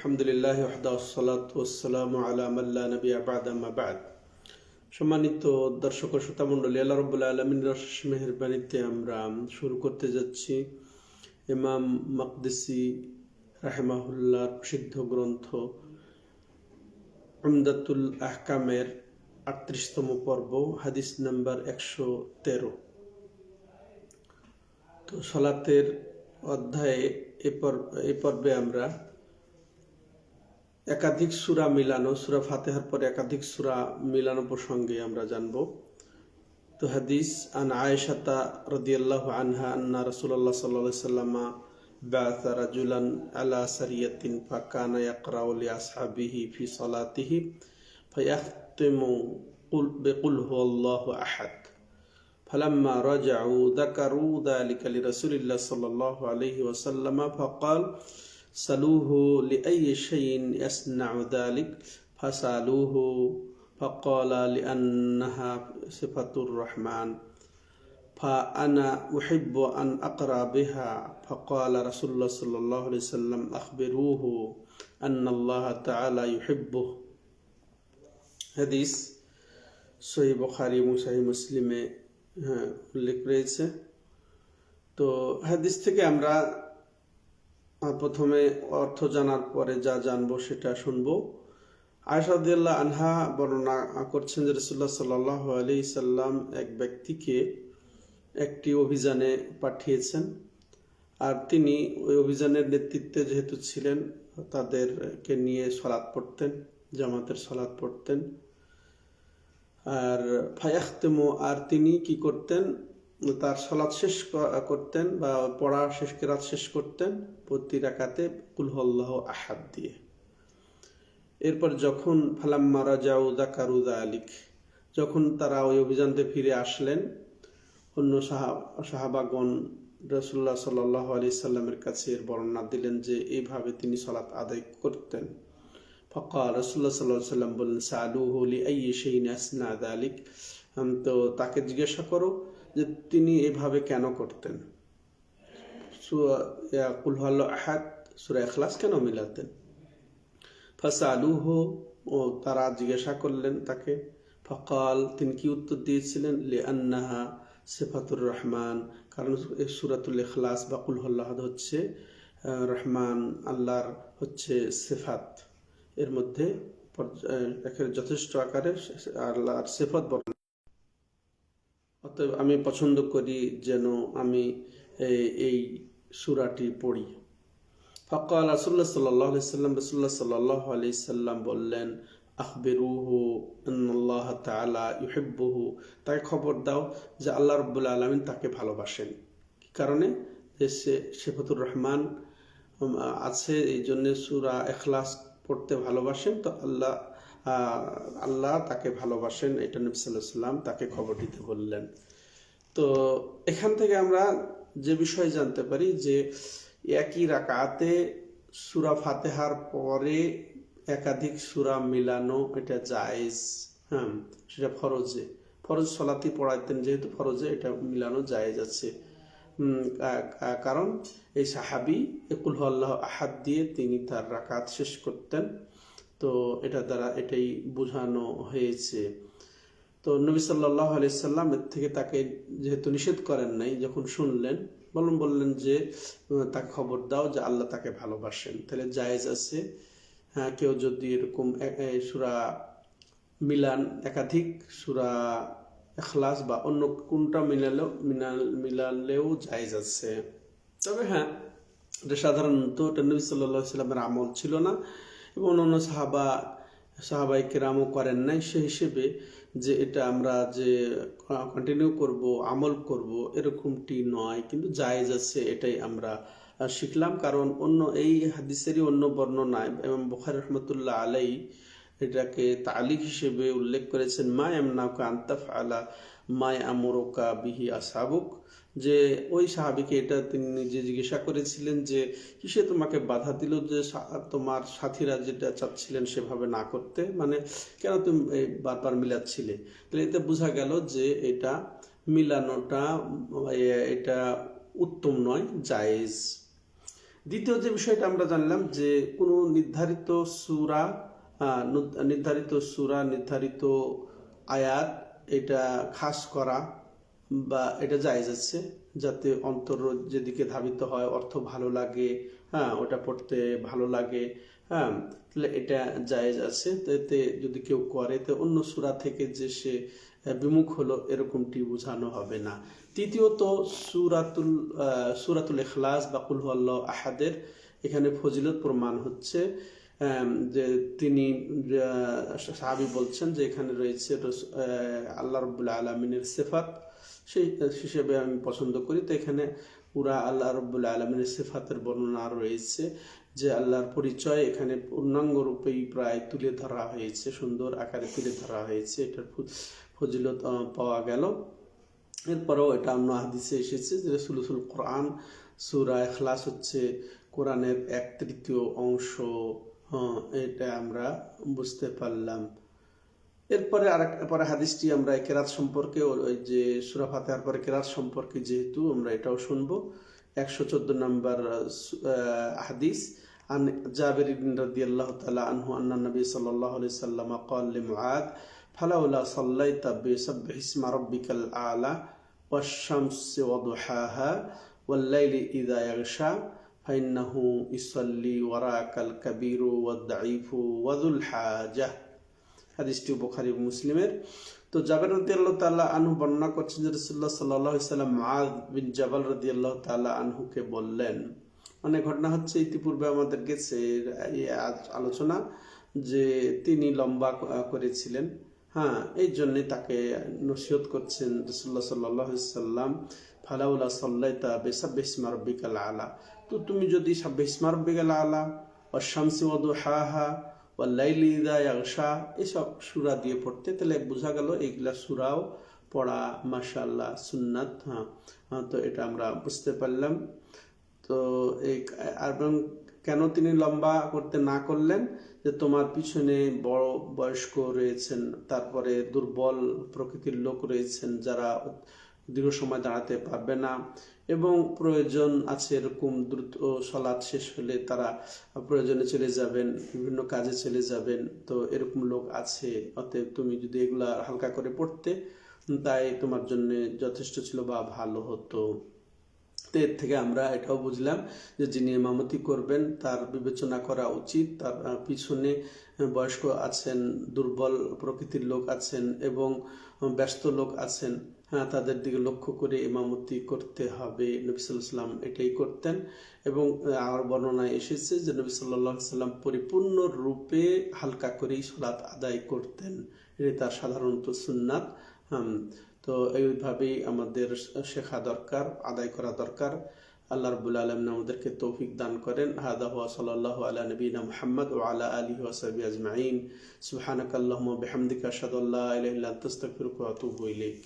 আলহামদুলিল্লাহ ওয়াহদা ওয়াসসালাতু ওয়াসসালামু আলা মান লা নাবিয়্যা বা'দা আম্মা বা'দ। সম্মানিত দর্শক ও শ্রোতা মণ্ডলী, আল্লাহ রাব্বুল আলামিনের অশেষ মেহেরবানিতে আমরা শুরু করতে যাচ্ছি ইমাম মাকদিসি রাহিমাহুল্লাহর প্রসিদ্ধ গ্রন্থ উমদাতুল আহকামের ৩৮তম পর্ব, হাদিস নাম্বার ১১৩। তো সালাতের অধ্যায়ে এই পর্বে আমরা একাধিক সূরা মিলানো, সূরা ফাতিহার পরে একাধিক সূরা মিলানো প্রসঙ্গে আমরা জানব। তো হাদিস আন আয়েশাতা রাদিয়াল্লাহু আনহা আন্না রাসূলুল্লাহ সাল্লাল্লাহু আলাইহি ওয়াসাল্লাম বা'আথা রাজুলান আলা সারিয়াতিন ফাকানা ইয়াকরাউ লি আসহাবিহি ফি সালাতিহি ফায়াখতিমু বিকুল হুয়াল্লাহু আহাদ। فلما رجعوا ذكروا ذلك لرسول الله صلى الله عليه وسلم فقال سألوه لأي شيء يصنع ذلك فسألوه فقال لأنها صفة الرحمن فأنا أحب أن أقرأ بها فقال رسول الله صلى الله عليه وسلم أخبروه أن الله تعالى يحبه। হাদিস সহিহ বুখারী এবং সহিহ মুসলিমে উল্লেখ রয়েছে। তো হাদিস থেকে আমরা প্রথমে অর্থ জানার পরে যা জানবো সেটা শুনবো। আয়েশা রাদিয়াল্লাহু আনহা বর্ণনা করছেন যে রাসূলুল্লাহ সাল্লাল্লাহু আলাইহি সাল্লাম এক ব্যক্তিকে একটি অভিযানে পাঠিয়েছেন, আর তিনি ওই অভিযানের নেতৃত্বে যেহেতু ছিলেন তাদেরকে নিয়ে সালাত পড়তেন, জামাতের সালাত পড়তেন। আর ফায়াখতিমু, আর তিনি কি করতেন, তার সালাত শেষ করতেন বা পড়া কেরাত শেষ করতেন প্রতি রাকাতে কুল হুয়াল্লাহু আহাদ দিয়ে। এরপর যখন ফালাম্মা রাজাউ যাকারু যালিক, যখন তারা ওই অভিযানতে ফিরে আসলেন, অন্য সাহাবাগণ রাসূলুল্লাহ সাল্লাল্লাহু আলাইহি সাল্লামের কাছে বর্ণনা দিলেন যে এইভাবে তিনি সালাত আদায় করতেন। ফাকাল রাসূলুল্লাহ সাল্লাল্লাহু আলাইহি সাল্লাম বললেন সালুহু লিআইয়ি শাইইন ইয়াসনা যালিক, তো তাকে জিজ্ঞাসা করো যে তিনি এভাবে কেন করতেন। সূরা কুল হুয়াল্লাহু আহাদ, সূরা ইখলাস কেন মিলাতেন। ফাসালুহু, ও তারা জিজ্ঞাসা করলেন তাকে। ফাকাল, তিনি কি উত্তর দিয়েছিলেন, লিআন্নাহা সিফাতুর রহমান, কারণ সূরাতুল ইখলাস বা কুল হুয়াল্লাহু আহাদ হচ্ছে রহমান, আল্লাহর হচ্ছে সিফাত। এর মধ্যে যথেষ্ট আকারে আল্লাহর সিফাত বর্ণনা। অতএব আমি পছন্দ করি যেন আমি এই সূরাটি পড়ি। ফাকাল রাসূলুল্লাহ সাল্লাল্লাহু আলাইহি সাল্লাম, রাসূলুল্লাহ সাল্লাল্লাহু আলাইহি সাল্লাম বললেন আখবিরুহু আন্নাল্লাহ তাআলা ইউহিব্বুহু, তাকে খবর দাও যে আল্লাহ রাব্বুল আলামিন তাকে ভালোবাসেন। কি কারণে? যে সে সিফাতুর রহমান আছে, এই জন্য সূরা ইখলাস পড়তে ভালোবাসেন। তো আল্লাহ তাকে ভালোবাসেন, এটা নবী সাল্লাল্লাহু আলাইহি সাল্লাম তাকে খবর দিতে বললেন। তো এখান থেকে আমরা যে বিষয় জানতে পারি যে একই রাকাতে সূরা ফাতিহার পরে একাধিক সূরা মিলানো এটা জায়েজ। সেটা ফরজ সালাতই পড়াইতেন, যেহেতু ফরজে এটা মিলানো জায়েজ আছে। কারণ এই সাহাবী কুল হুয়াল্লাহু আহাদ দিয়ে তিনি তার রাকাত শেষ করতেন। তো এটা দ্বারা এটাই বোঝানো হয়েছে। তো নবী সাল্লাল্লাহু আলাইহি সাল্লাম এর থেকে তাকে যেহেতু নিষেধ করেন নাই, যখন শুনলেন বললেন যে তাকে খবর দাও যে আল্লাহ তাকে ভালোবাসেন, তাহলে জায়েজ আছে। হ্যাঁ, কেউ যদি এরকম সূরা একাধিক সূরা ইখলাস বা অন্য কোনটা মিলালেও জায়েজ আছে। তবে হ্যাঁ, এটা সাধারণত এটা নবী সাল্লাল্লাহু আলাইহি সাল্লামের আমল ছিল না এবং অন্য সাহাবায়ে কেরামও করেন নাই। সেই হিসেবে যে এটা আমরা যে কন্টিনিউ করব, আমল করব, এরকমটি নয়, কিন্তু জায়েজ আছে, এটাই আমরা শিখলাম। কারণ অন্য এই হাদিসেরই অন্য বর্ণনায় ইমাম বুখারী রাহমাতুল্লাহ আলাইহি এটাকে তালিক হিসেবে উল্লেখ করেছেন, মা ইয়ামনাকা আন তাফআলা মা ইয়ামুরুকা বিহি আসহাবুক, যে ওই সাহাবীকে এটা তিনি নিজে জিজ্ঞাসা করেছিলেন যে কিসে তোমাকে বাধা দিল যে তোমার সাথীরা যেটা চাচ্ছিলেন সেভাবে না করতে, মানে কেন তুমি বারবার মিলাচ্ছিলে। তাহলে এতে বোঝা গেল যে এটা মিলানোটা এটা উত্তম নয়, জায়েজ। দ্বিতীয় যে বিষয়টা আমরা জানলাম যে কোনো নির্ধারিত সূরা নির্ধারিত আয়াত এটা খাস করা বা এটা জায়েজ আছে, যাতে অন্তর যেদিকে ধাবিত হয়, অর্থ ভালো লাগে, ওটা পড়তে ভালো লাগে, তাহলে এটা জায়েজ আছে। এতে যদি কেউ করে তো অন্য সূরা থেকে যে সে বিমুখ হলো এরকমটি বোঝানো হবে না। তৃতীয়ত সূরাতুল ইখলাস বা কুল হুয়াল্লাহু আহাদের এখানে ফজিলত প্রমাণ হচ্ছে যে তিনি সাহাবী বলছেন যে এখানে রয়েছে আল্লাহ রাব্বুল আলামিনের সিফাত, সেই হিসেবে আমি পছন্দ করি। তো এখানে পুরা আল্লাহ রাব্বুল আলামিনের সিফাতের বর্ণনা রয়েছে, যে আল্লাহর পরিচয় এখানে পূর্ণাঙ্গ রূপেই প্রায় তুলে ধরা হয়েছে, সুন্দর আকারে তুলে ধরা হয়েছে, এটার ফজিলত পাওয়া গেল। এরপরেও এটা অন্য হাদিসে এসেছে যে সুলুসুল কোরআন সূরা ইখলাস হচ্ছে কোরআনের 1/3 অংশ, এটা আমরা বুঝতে পারলাম। এরপরে পরে হাদিসটি আমরা কেরাত সম্পর্কে, ওই যে সূরা ফাতিহার পরে কেরাত সম্পর্কে যেহেতু আমরা এটাও শুনবো। 114 নম্বর হাদিস, عن جابر رضي الله تعالى عنه أن النبي صلى الله عليه وسلم قال لمعاذ فلولا صليت بسبح اسم ربك الأعلى والشمس وضحاها والليل إذا يغشى فإنه يصلي وراءك الكبير والضعيف وذو الحاجة। হাদিসটি বুখারী ও মুসলিমের। তো জাবের রাদিয়াল্লাহু তাআলা আনহু বর্ণনা করছেন যে রাসূলুল্লাহ সাল্লাল্লাহু আলাইহি সাল্লাম মুআয বিন জাবাল রাদিয়াল্লাহু তাআলা আনহুকে বললেন, মানে ঘটনা হচ্ছে ইতিপূর্বে আমাদের গেছে আলোচনা যে তিনি লম্বা করেছিলেন, এই জন্য তাকে নসিহত করছেন রাসূলুল্লাহ সাল্লাল্লাহু আলাইহি সাল্লাম, ফালাউলা সাল্লাইতা বিসাব্বিহি ইসমা রাব্বিকাল আলা, তো তুমি যদি সাব্বিহি ইসমা রাব্বিকাল আলা ওয়াশ শামসি ওয়া দুহাহা ওয়াল্লাইলি ইযা ইয়াগশা এসব সূরা দিয়ে পড়তে, তাহলে বোঝা গেল এইগুলা সূরাও পড়া মাশাআল্লাহ সুন্নাত। তো এটা আমরা বুঝতে পারলাম। তো এবং কেন তিনি লম্বা করতে না করলেন, যে তোমার পিছনে বড় বয়স্ক রয়েছেন, তারপরে দুর্বল প্রকৃতির লোক রয়েছেন যারা দীর্ঘ সময় দাঁড়াতে পারবে না, এবং প্রয়োজন আছে এরকম দ্রুত সালাত শেষ হলে তারা প্রয়োজনে চলে যাবেন, বিভিন্ন কাজে চলে যাবেন, তো এরকম লোক আছে। অতএব তুমি যদি এগুলা হালকা করে পড়তে, তাই তোমার জন্য যথেষ্ট ছিল বা ভালো হতো। তো এর থেকে আমরা এটাও বুঝলাম যে যিনি ইমামতি করবেন তার বিবেচনা করা উচিত, তার পিছনে বয়স্ক আছেন, দুর্বল প্রকৃতির লোক আছেন এবং ব্যস্ত লোক আছেন, তাদের দিকে লক্ষ্য করে ইমামতি করতে হবে। নবী সাল্লাল্লাহু আলাইহি ওয়াসাল্লাম এটাই করতেন। এবং আর বর্ণনায় এসেছে যে নবী সাল্লাল্লাহু আলাইহি ওয়াসাল্লাম পরিপূর্ণ রূপে হালকা করেই সালাত আদায় করতেন, এটা তার সাধারণত সুন্নাত। তো এইভাবেই আমাদের শেখা দরকার, আদায় করা দরকার। আল্লাহ রাব্বুল আলামিন আমাদেরকে তৌফিক দান করেন। হাদা হুয়া সাল্লাল্লাহু আলা নবিনা মুহাম্মদ ওয়া আলা আলিহি ওয়া সাহবিহি আজমাইন। সুবহানাকাল্লাহুম্মা ওয়া বিহামদিকা আশহাদু আল্লা ইলাহা ইল্লা আনতা আস্তাগফিরুকা ওয়া আতুবু ইলাইক।